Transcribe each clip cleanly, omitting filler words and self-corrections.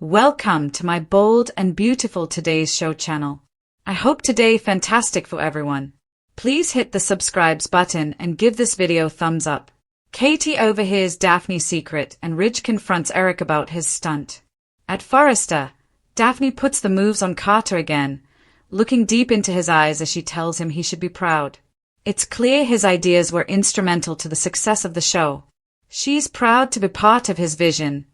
Welcome to my bold and beautiful Today's Show channel. I hope today fantastic for everyone. Please hit the subscribe button and give this video thumbs up. Katie overhears Daphne's secret and Ridge confronts Eric about his stunt. At Forrester, Daphne puts the moves on Carter again, looking deep into his eyes as she tells him he should be proud. It's clear his ideas were instrumental to the success of the show. She's proud to be part of his vision,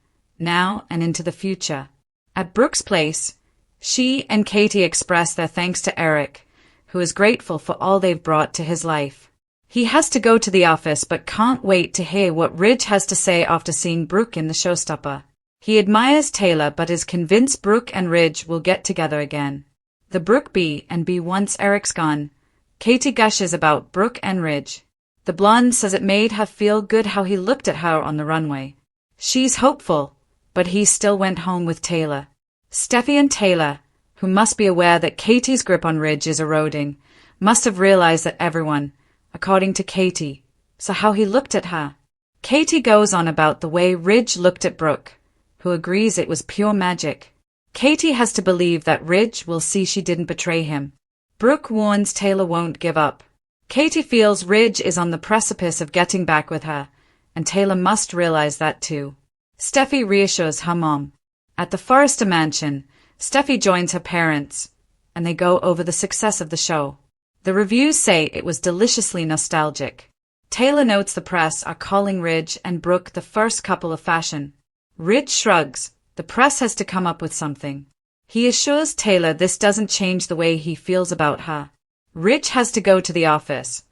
now and into the future. At Brooke's place, she and Katie express their thanks to Eric, who is grateful for all they've brought to his life. He has to go to the office but can't wait to hear what Ridge has to say after seeing Brooke in the showstopper. He admires Taylor but is convinced Brooke and Ridge will get together again. The Brooke B&B once Eric's gone. Katie gushes about Brooke and Ridge. The blonde says it made her feel good how he looked at her on the runway. She's hopeful, but he still went home with Taylor. Steffy and Taylor, who must be aware that Katie's grip on Ridge is eroding, must have realized that everyone, according to Katie, saw how he looked at her. Katie goes on about the way Ridge looked at Brooke, who agrees it was pure magic. Katie has to believe that Ridge will see she didn't betray him. Brooke warns Taylor won't give up. Katie feels Ridge is on the precipice of getting back with her, and Taylor must realize that too. Steffy reassures her mom. At the Forrester mansion, Steffy joins her parents, and they go over the success of the show. The reviews say it was deliciously nostalgic. Taylor notes the press are calling Ridge and Brooke the first couple of fashion. Ridge shrugs. The press has to come up with something. He assures Taylor this doesn't change the way he feels about her. Ridge has to go to the office,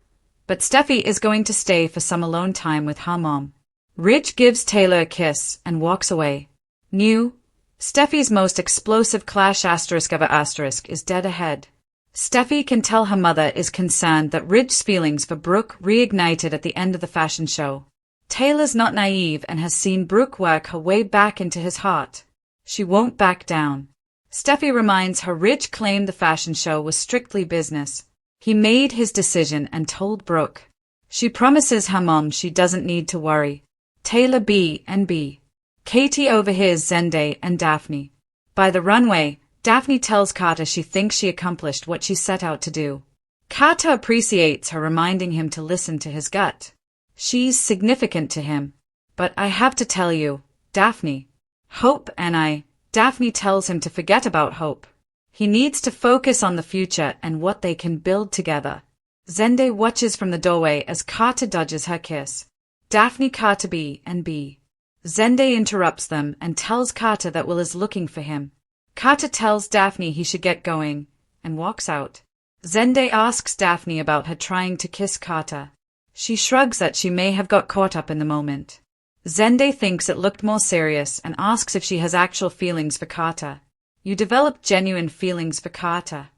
but Steffy is going to stay for some alone time with her mom. Ridge gives Taylor a kiss and walks away. Steffy's most explosive clash ever is dead ahead. Steffy can tell her mother is concerned that Ridge's feelings for Brooke reignited at the end of the fashion show. Taylor's not naive and has seen Brooke work her way back into his heart. She won't back down. Steffy reminds her Ridge claimed the fashion show was strictly business. He made his decision and told Brooke. She promises her mom she doesn't need to worry. Taylor B&B. Katie overhears Zende and Daphne. By the runway, Daphne tells Carter she thinks she accomplished what she set out to do. Carter appreciates her reminding him to listen to his gut. She's significant to him. But I have to tell you, Daphne. Hope and I. Daphne tells him to forget about hope. He needs to focus on the future and what they can build together. Zende watches from the doorway as Carter dodges her kiss. Daphne Carter B&B. Zende interrupts them and tells Carter that Will is looking for him. Carter tells Daphne he should get going, and walks out. Zende asks Daphne about her trying to kiss Carter. She shrugs that she may have got caught up in the moment. Zende thinks it looked more serious and asks if she has actual feelings for Carter. You developed genuine feelings for Carter.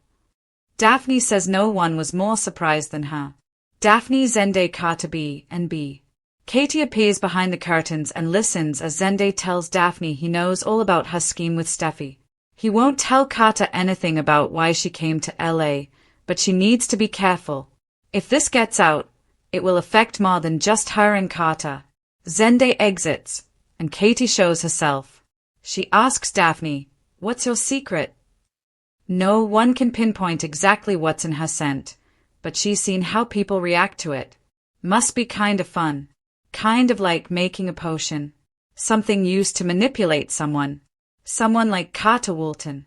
Daphne says no one was more surprised than her. Daphne Zende Carter B&B. Katie appears behind the curtains and listens as Zende tells Daphne he knows all about her scheme with Steffy. He won't tell Carter anything about why she came to LA, but she needs to be careful. If this gets out, it will affect more than just her and Carter. Zende exits, and Katie shows herself. She asks Daphne, "What's your secret?" No one can pinpoint exactly what's in her scent, but she's seen how people react to it. Must be kind of fun. Kind of like making a potion. Something used to manipulate someone. Someone like Carter Walton.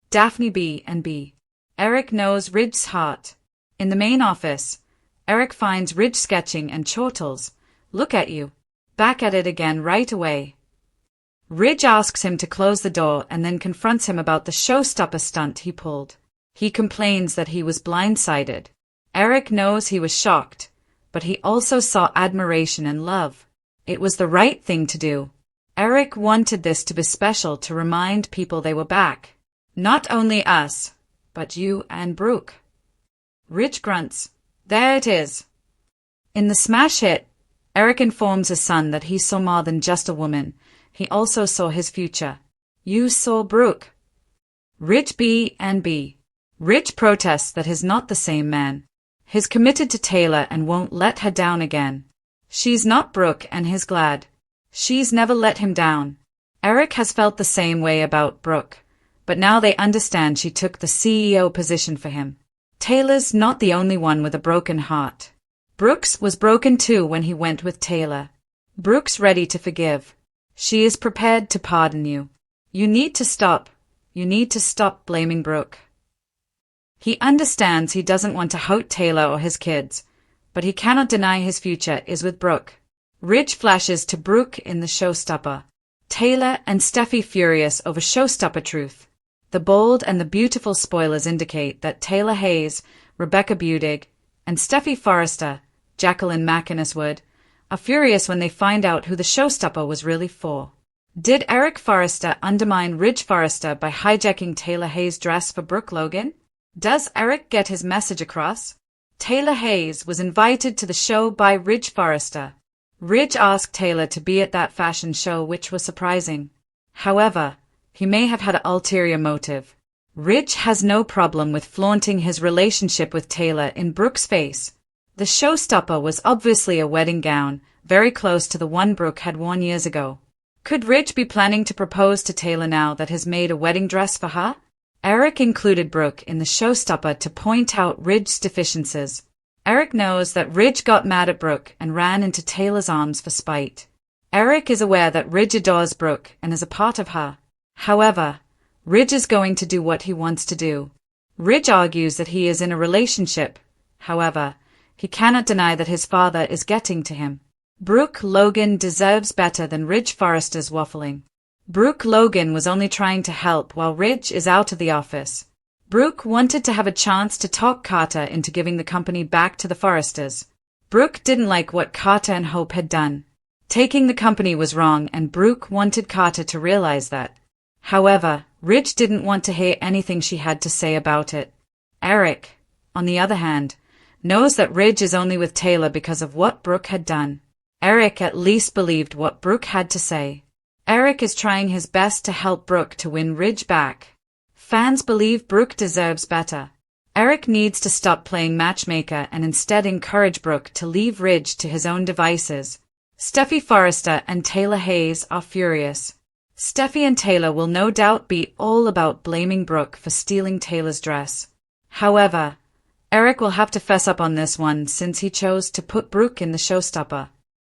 Daphne B&B. Eric knows Ridge's heart. In the main office, Eric finds Ridge sketching and chortles. Look at you. Back at it again right away. Ridge asks him to close the door and then confronts him about the showstopper stunt he pulled. He complains that he was blindsided. Eric knows he was shocked, but he also saw admiration and love. It was the right thing to do. Eric wanted this to be special to remind people they were back. Not only us, but you and Brooke. Ridge grunts. There it is. In the smash hit, Eric informs his son that he saw more than just a woman. He also saw his future. You saw Brooke. Ridge B&B. Ridge protests that he's not the same man. He's committed to Taylor and won't let her down again. She's not Brooke and he's glad. She's never let him down. Eric has felt the same way about Brooke, but now they understand she took the CEO position for him. Taylor's not the only one with a broken heart. Brooke's was broken too when he went with Taylor. Brooke's ready to forgive. She is prepared to pardon you. You need to stop blaming Brooke. He understands he doesn't want to hurt Taylor or his kids, but he cannot deny his future is with Brooke. Ridge flashes to Brooke in the showstopper. Taylor and Steffy furious over showstopper truth. The bold and the beautiful spoilers indicate that Taylor Hayes, Rebecca Budig, and Steffy Forrester, Jacqueline McInnes Wood, are furious when they find out who the showstopper was really for. Did Eric Forrester undermine Ridge Forrester by hijacking Taylor Hayes' dress for Brooke Logan? Does Eric get his message across? Taylor Hayes was invited to the show by Ridge Forrester. Ridge asked Taylor to be at that fashion show, which was surprising. However, he may have had an ulterior motive. Ridge has no problem with flaunting his relationship with Taylor in Brooke's face. The showstopper was obviously a wedding gown, very close to the one Brooke had worn years ago. Could Ridge be planning to propose to Taylor now that he's made a wedding dress for her? Eric included Brooke in the showstopper to point out Ridge's deficiencies. Eric knows that Ridge got mad at Brooke and ran into Taylor's arms for spite. Eric is aware that Ridge adores Brooke and is a part of her. However, Ridge is going to do what he wants to do. Ridge argues that he is in a relationship. However, he cannot deny that his father is getting to him. Brooke Logan deserves better than Ridge Forrester's waffling. Brooke Logan was only trying to help while Ridge is out of the office. Brooke wanted to have a chance to talk Carter into giving the company back to the Forresters. Brooke didn't like what Carter and Hope had done. Taking the company was wrong, and Brooke wanted Carter to realize that. However, Ridge didn't want to hear anything she had to say about it. Eric, on the other hand, knows that Ridge is only with Taylor because of what Brooke had done. Eric at least believed what Brooke had to say. Eric is trying his best to help Brooke to win Ridge back. Fans believe Brooke deserves better. Eric needs to stop playing matchmaker and instead encourage Brooke to leave Ridge to his own devices. Steffy Forrester and Taylor Hayes are furious. Steffy and Taylor will no doubt be all about blaming Brooke for stealing Taylor's dress. However, Eric will have to fess up on this one since he chose to put Brooke in the showstopper.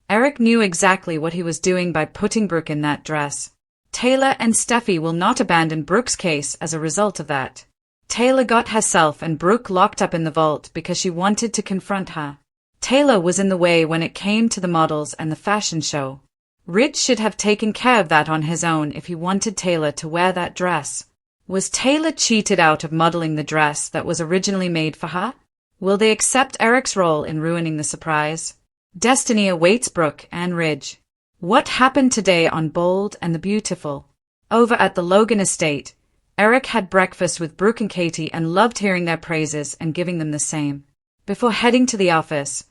Eric knew exactly what he was doing by putting Brooke in that dress. Taylor and Steffy will not abandon Brooke's case as a result of that. Taylor got herself and Brooke locked up in the vault because she wanted to confront her. Taylor was in the way when it came to the models and the fashion show. Ridge should have taken care of that on his own if he wanted Taylor to wear that dress. Was Taylor cheated out of modeling the dress that was originally made for her? Will they accept Eric's role in ruining the surprise? Destiny awaits Brooke and Ridge. What happened today on Bold and the Beautiful? Over at the Logan estate, Eric had breakfast with Brooke and Katie and loved hearing their praises and giving them the same. Before heading to the office,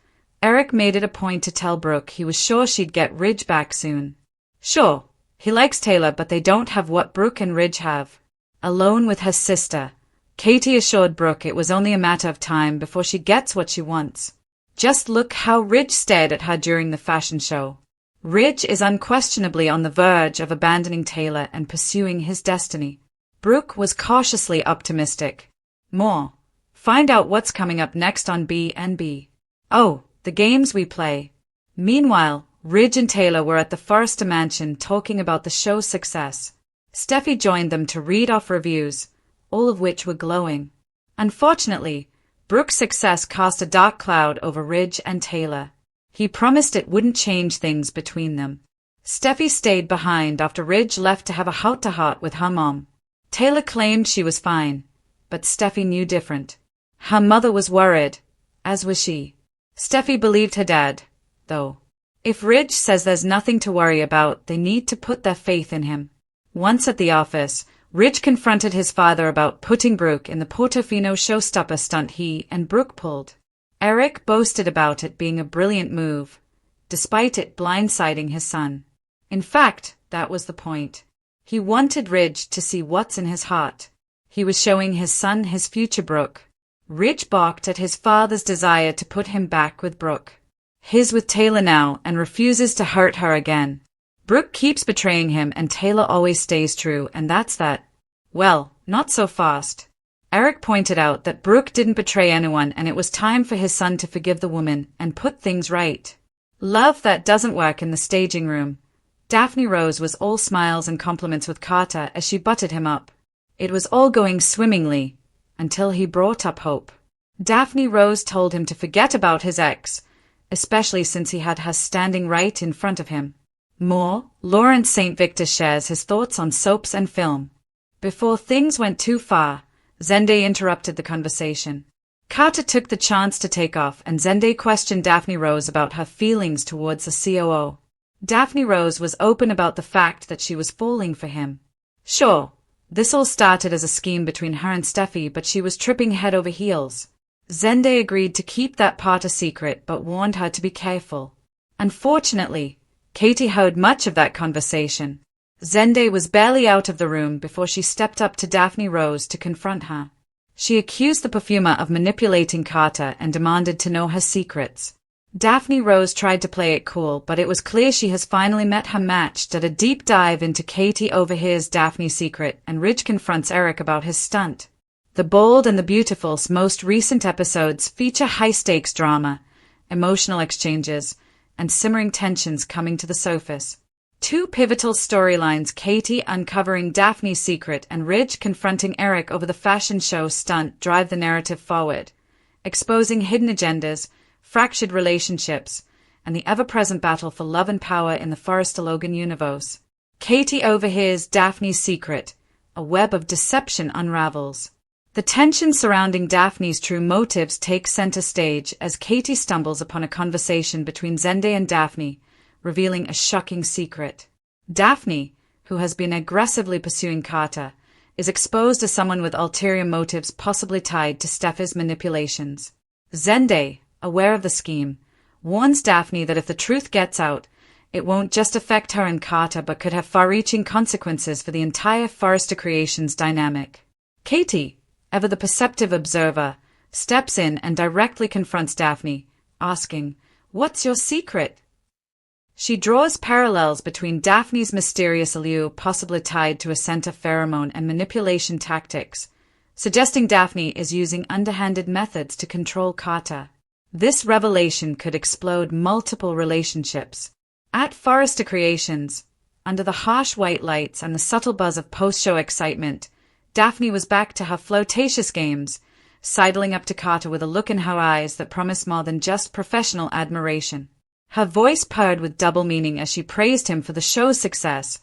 Eric made it a point to tell Brooke he was sure she'd get Ridge back soon. Sure, he likes Taylor, but they don't have what Brooke and Ridge have. Alone with her sister, Katie assured Brooke it was only a matter of time before she gets what she wants. Just look how Ridge stared at her during the fashion show. Ridge is unquestionably on the verge of abandoning Taylor and pursuing his destiny. Brooke was cautiously optimistic. More. Find out what's coming up next on B&B. Oh, the games we play. Meanwhile, Ridge and Taylor were at the Forrester mansion talking about the show's success. Steffi joined them to read off reviews, all of which were glowing. Unfortunately, Brooke's success cast a dark cloud over Ridge and Taylor. He promised it wouldn't change things between them. Steffi stayed behind after Ridge left to have a heart-to-heart with her mom. Taylor claimed she was fine, but Steffi knew different. Her mother was worried, as was she. Steffi believed her dad, though. If Ridge says there's nothing to worry about, they need to put their faith in him. Once at the office, Ridge confronted his father about putting Brooke in the Portofino showstopper stunt he and Brooke pulled. Eric boasted about it being a brilliant move, despite it blindsiding his son. In fact, that was the point. He wanted Ridge to see what's in his heart. He was showing his son his future Brooke. Ridge balked at his father's desire to put him back with Brooke. He's with Taylor now and refuses to hurt her again. Brooke keeps betraying him and Taylor always stays true, and that's that. Well, not so fast. Eric pointed out that Brooke didn't betray anyone and it was time for his son to forgive the woman and put things right. Love, that doesn't work in the staging room. Daphne Rose was all smiles and compliments with Carter as she buttered him up. It was all going swimmingly, until he brought up Hope. Daphne Rose told him to forget about his ex, especially since he had her standing right in front of him. More, Lawrence St. Victor shares his thoughts on soaps and film. Before things went too far, Zende interrupted the conversation. Carter took the chance to take off and Zende questioned Daphne Rose about her feelings towards the COO. Daphne Rose was open about the fact that she was falling for him. Sure, this all started as a scheme between her and Steffy, but she was tripping head over heels. Zende agreed to keep that part a secret but warned her to be careful. Unfortunately, Katie heard much of that conversation. Zende was barely out of the room before she stepped up to Daphne Rose to confront her. She accused the perfumer of manipulating Carter and demanded to know her secrets. Daphne Rose tried to play it cool, but it was clear she has finally met her match. At a deep dive into Katie overhears Daphne's secret and Ridge confronts Eric about his stunt. The Bold and the Beautiful's most recent episodes feature high-stakes drama, emotional exchanges, and simmering tensions coming to the surface. Two pivotal storylines, Katie uncovering Daphne's secret and Ridge confronting Eric over the fashion show stunt, drive the narrative forward, exposing hidden agendas, fractured relationships, and the ever-present battle for love and power in the Forrester Logan universe. Katie overhears Daphne's secret. A web of deception unravels. The tension surrounding Daphne's true motives takes center stage as Katie stumbles upon a conversation between Zende and Daphne, revealing a shocking secret. Daphne, who has been aggressively pursuing Carter, is exposed as someone with ulterior motives possibly tied to Steffy's manipulations. Zende, aware of the scheme, warns Daphne that if the truth gets out, it won't just affect her and Carter but could have far-reaching consequences for the entire Forrester Creations dynamic. Katie, ever the perceptive observer, steps in and directly confronts Daphne, asking, "What's your secret?" She draws parallels between Daphne's mysterious allure possibly tied to a scent of pheromone and manipulation tactics, suggesting Daphne is using underhanded methods to control Carter. This revelation could explode multiple relationships. At Forrester Creations, under the harsh white lights and the subtle buzz of post-show excitement, Daphne was back to her flirtatious games, sidling up to Carter with a look in her eyes that promised more than just professional admiration. Her voice purred with double meaning as she praised him for the show's success,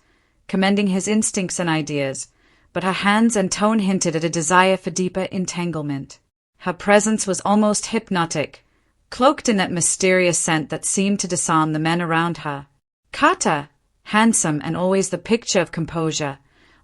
commending his instincts and ideas, but her hands and tone hinted at a desire for deeper entanglement. Her presence was almost hypnotic, cloaked in that mysterious scent that seemed to disarm the men around her. Carter, handsome and always the picture of composure,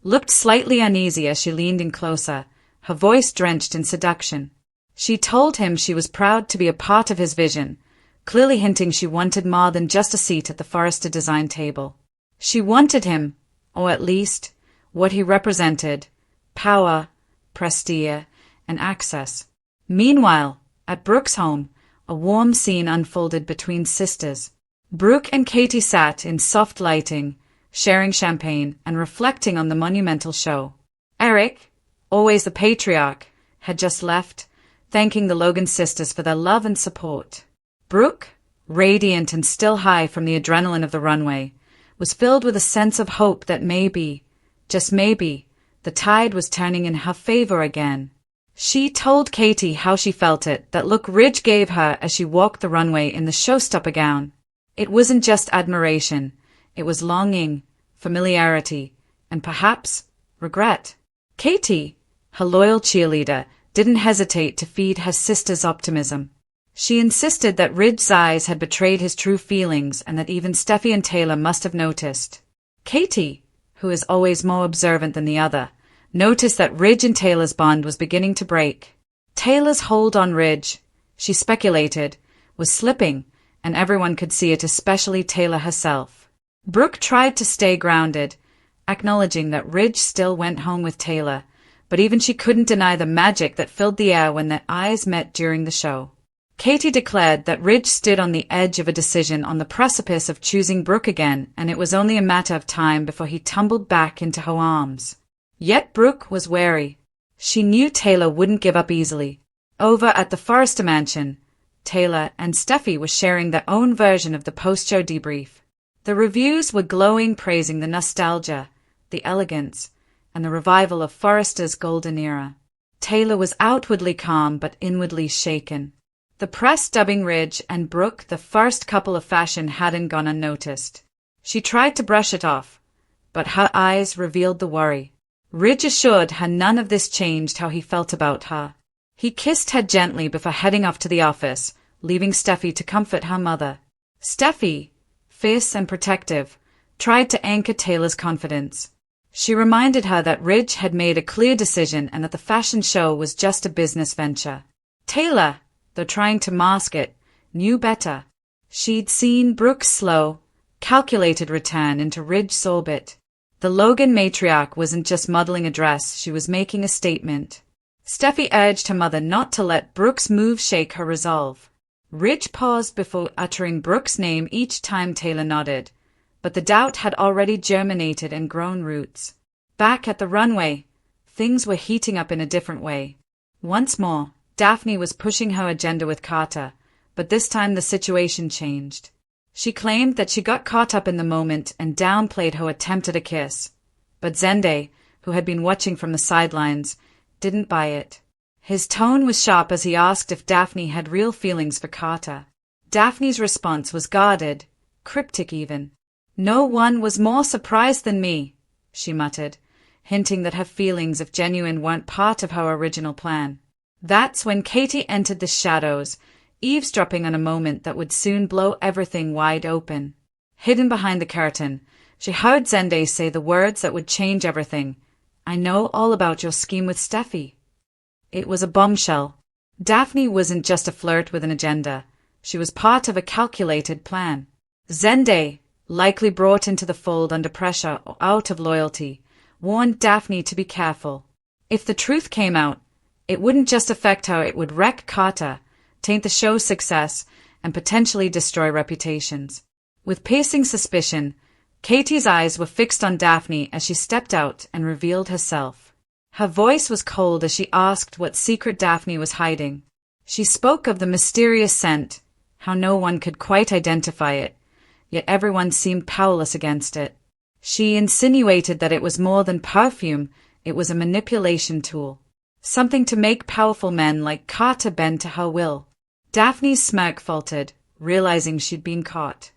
looked slightly uneasy as she leaned in closer, her voice drenched in seduction. She told him she was proud to be a part of his vision, clearly hinting she wanted more than just a seat at the Forrester design table. She wanted him, or at least, what he represented: power, prestige, and access. Meanwhile, at Brooke's home, a warm scene unfolded between sisters. Brooke and Katie sat in soft lighting, sharing champagne and reflecting on the monumental show. Eric, always the patriarch, had just left, thanking the Logan sisters for their love and support. Brooke, radiant and still high from the adrenaline of the runway, was filled with a sense of hope that maybe, just maybe, the tide was turning in her favor again. She told Katie how she felt it, that look Ridge gave her as she walked the runway in the showstopper gown. It wasn't just admiration, it was longing, familiarity, and perhaps regret. Katie, her loyal cheerleader, didn't hesitate to feed her sister's optimism. She insisted that Ridge's eyes had betrayed his true feelings and that even Steffy and Taylor must have noticed. Katie, who is always more observant than the other, noticed that Ridge and Taylor's bond was beginning to break. Taylor's hold on Ridge, she speculated, was slipping, and everyone could see it, especially Taylor herself. Brooke tried to stay grounded, acknowledging that Ridge still went home with Taylor, but even she couldn't deny the magic that filled the air when their eyes met during the show. Katie declared that Ridge stood on the edge of a decision, on the precipice of choosing Brooke again, and it was only a matter of time before he tumbled back into her arms. Yet Brooke was wary. She knew Taylor wouldn't give up easily. Over at the Forrester mansion, Taylor and Steffy were sharing their own version of the post-show debrief. The reviews were glowing, praising the nostalgia, the elegance, and the revival of Forrester's golden era. Taylor was outwardly calm but inwardly shaken. The press dubbing Ridge and Brooke the first couple of fashion hadn't gone unnoticed. She tried to brush it off, but her eyes revealed the worry. Ridge assured her none of this changed how he felt about her. He kissed her gently before heading off to the office, leaving Steffy to comfort her mother. Steffy, fierce and protective, tried to anchor Taylor's confidence. She reminded her that Ridge had made a clear decision and that the fashion show was just a business venture. Taylor, though trying to mask it, knew better. She'd seen Brooke's slow, calculated return into Ridge's orbit. The Logan matriarch wasn't just modeling a dress, she was making a statement. Steffy urged her mother not to let Brooke's move shake her resolve. Ridge paused before uttering Brooke's name each time Taylor nodded, but the doubt had already germinated and grown roots. Back at the runway, things were heating up in a different way. Once more, Daphne was pushing her agenda with Carter, but this time the situation changed. She claimed that she got caught up in the moment and downplayed her attempt at a kiss. But Zende, who had been watching from the sidelines, didn't buy it. His tone was sharp as he asked if Daphne had real feelings for Carter. Daphne's response was guarded, cryptic even. "No one was more surprised than me," she muttered, hinting that her feelings, if genuine, weren't part of her original plan. That's when Katie entered the shadows, eavesdropping on a moment that would soon blow everything wide open. Hidden behind the curtain, she heard Zende say the words that would change everything. "I know all about your scheme with Steffy." It was a bombshell. Daphne wasn't just a flirt with an agenda. She was part of a calculated plan. Zende, likely brought into the fold under pressure or out of loyalty, warned Daphne to be careful. If the truth came out, it wouldn't just affect her, it would wreck Carter, taint the show's success, and potentially destroy reputations. With piercing suspicion, Katie's eyes were fixed on Daphne as she stepped out and revealed herself. Her voice was cold as she asked what secret Daphne was hiding. She spoke of the mysterious scent, how no one could quite identify it, yet everyone seemed powerless against it. She insinuated that it was more than perfume, it was a manipulation tool. Something to make powerful men like Carter bend to her will. Daphne's smirk faltered, realizing she'd been caught.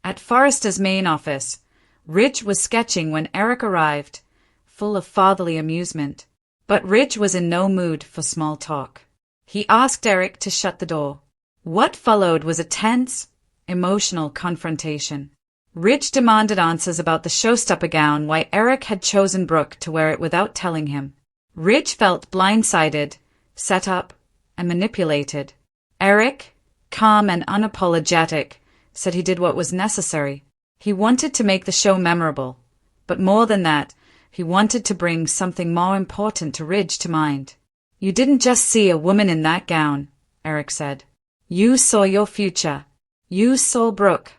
At Forrester's main office, Ridge was sketching when Eric arrived, full of fatherly amusement. But Ridge was in no mood for small talk. He asked Eric to shut the door. What followed was a tense, emotional confrontation. Ridge demanded answers about the showstopper gown, why Eric had chosen Brooke to wear it without telling him. Ridge felt blindsided, set up, and manipulated. Eric, calm and unapologetic, said he did what was necessary. He wanted to make the show memorable, but more than that, he wanted to bring something more important to Ridge to mind. "You didn't just see a woman in that gown," Eric said. "You saw your future. You saw Brooke."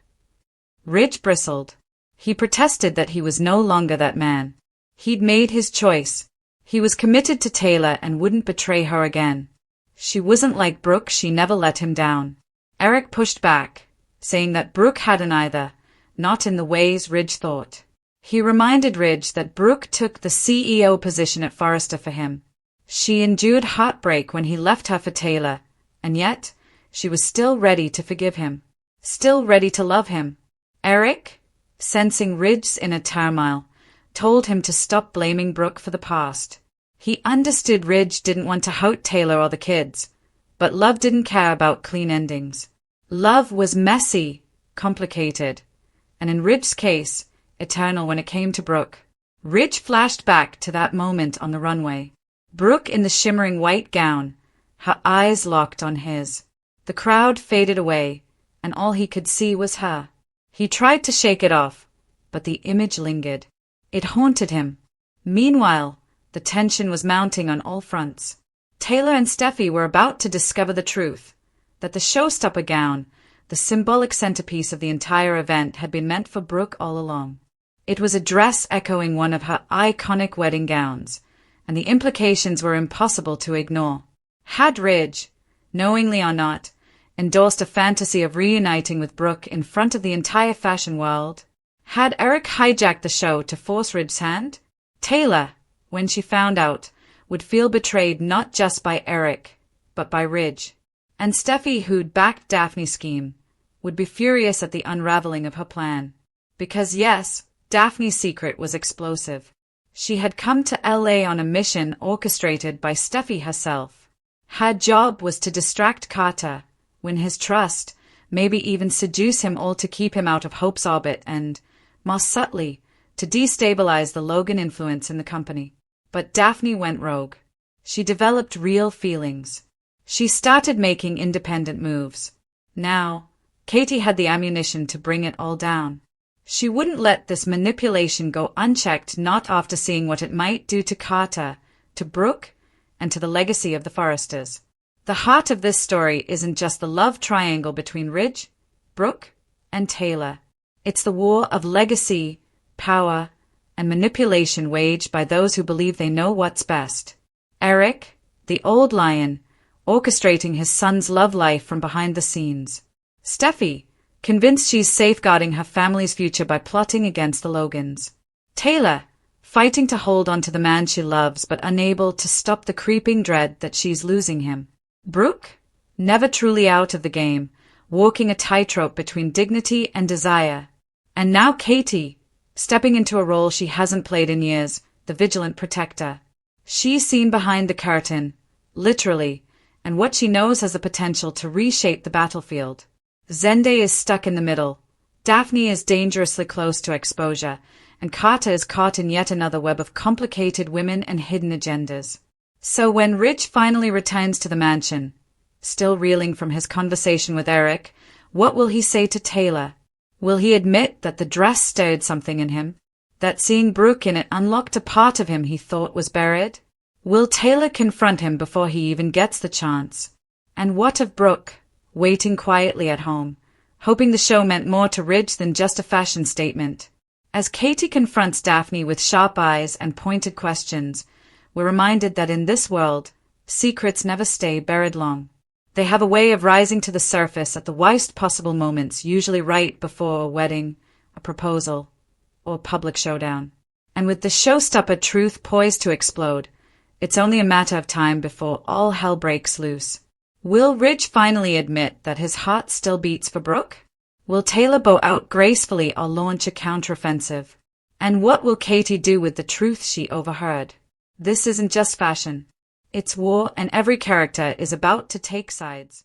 Ridge bristled. He protested that he was no longer that man. He'd made his choice. He was committed to Taylor and wouldn't betray her again. She wasn't like Brooke, she never let him down. Eric pushed back, saying that Brooke hadn't either, not in the ways Ridge thought. He reminded Ridge that Brooke took the CEO position at Forrester for him. She endured heartbreak when he left her for Taylor, and yet she was still ready to forgive him, still ready to love him. Eric, sensing Ridge's inner turmoil, told him to stop blaming Brooke for the past. He understood Ridge didn't want to hurt Taylor or the kids, but love didn't care about clean endings. Love was messy, complicated, and in Ridge's case, eternal when it came to Brooke. Ridge flashed back to that moment on the runway. Brooke in the shimmering white gown, her eyes locked on his. The crowd faded away, and all he could see was her. He tried to shake it off, but the image lingered. It haunted him. Meanwhile, the tension was mounting on all fronts. Taylor and Steffy were about to discover the truth, that the showstopper gown, the symbolic centerpiece of the entire event, had been meant for Brooke all along. It was a dress echoing one of her iconic wedding gowns, and the implications were impossible to ignore. Had Ridge, knowingly or not, endorsed a fantasy of reuniting with Brooke in front of the entire fashion world? Had Eric hijacked the show to force Ridge's hand? Taylor, when she found out, would feel betrayed not just by Eric, but by Ridge. And Steffy, who'd backed Daphne's scheme, would be furious at the unraveling of her plan. Because yes, Daphne's secret was explosive. She had come to LA on a mission orchestrated by Steffy herself. Her job was to distract Carter, win his trust, maybe even seduce him, all to keep him out of Hope's orbit and, more subtly, to destabilize the Logan influence in the company. But Daphne went rogue. She developed real feelings. She started making independent moves. Now, Katie had the ammunition to bring it all down. She wouldn't let this manipulation go unchecked, not after seeing what it might do to Carter, to Brooke, and to the legacy of the Forresters. The heart of this story isn't just the love triangle between Ridge, Brooke, and Taylor. It's the war of legacy, power, and manipulation waged by those who believe they know what's best. Eric, the old lion, orchestrating his son's love life from behind the scenes. Steffy, convinced she's safeguarding her family's future by plotting against the Logans. Taylor, fighting to hold on to the man she loves but unable to stop the creeping dread that she's losing him. Brooke, never truly out of the game, walking a tightrope between dignity and desire. And now Katie, stepping into a role she hasn't played in years, the vigilant protector. She's seen behind the curtain, literally, and what she knows has the potential to reshape the battlefield. Zende is stuck in the middle. Daphne is dangerously close to exposure, and Carter is caught in yet another web of complicated women and hidden agendas. So when Ridge finally returns to the mansion, still reeling from his conversation with Eric, what will he say to Taylor? Will he admit that the dress stirred something in him? That seeing Brooke in it unlocked a part of him he thought was buried? Will Taylor confront him before he even gets the chance? And what of Brooke, waiting quietly at home, hoping the show meant more to Ridge than just a fashion statement? As Katie confronts Daphne with sharp eyes and pointed questions, we're reminded that in this world, secrets never stay buried long. They have a way of rising to the surface at the worst possible moments, usually right before a wedding, a proposal, or a public showdown. And with the showstopper truth poised to explode, it's only a matter of time before all hell breaks loose. Will Ridge finally admit that his heart still beats for Brooke? Will Taylor bow out gracefully or launch a counteroffensive? And what will Katie do with the truth she overheard? This isn't just fashion. It's war, and every character is about to take sides.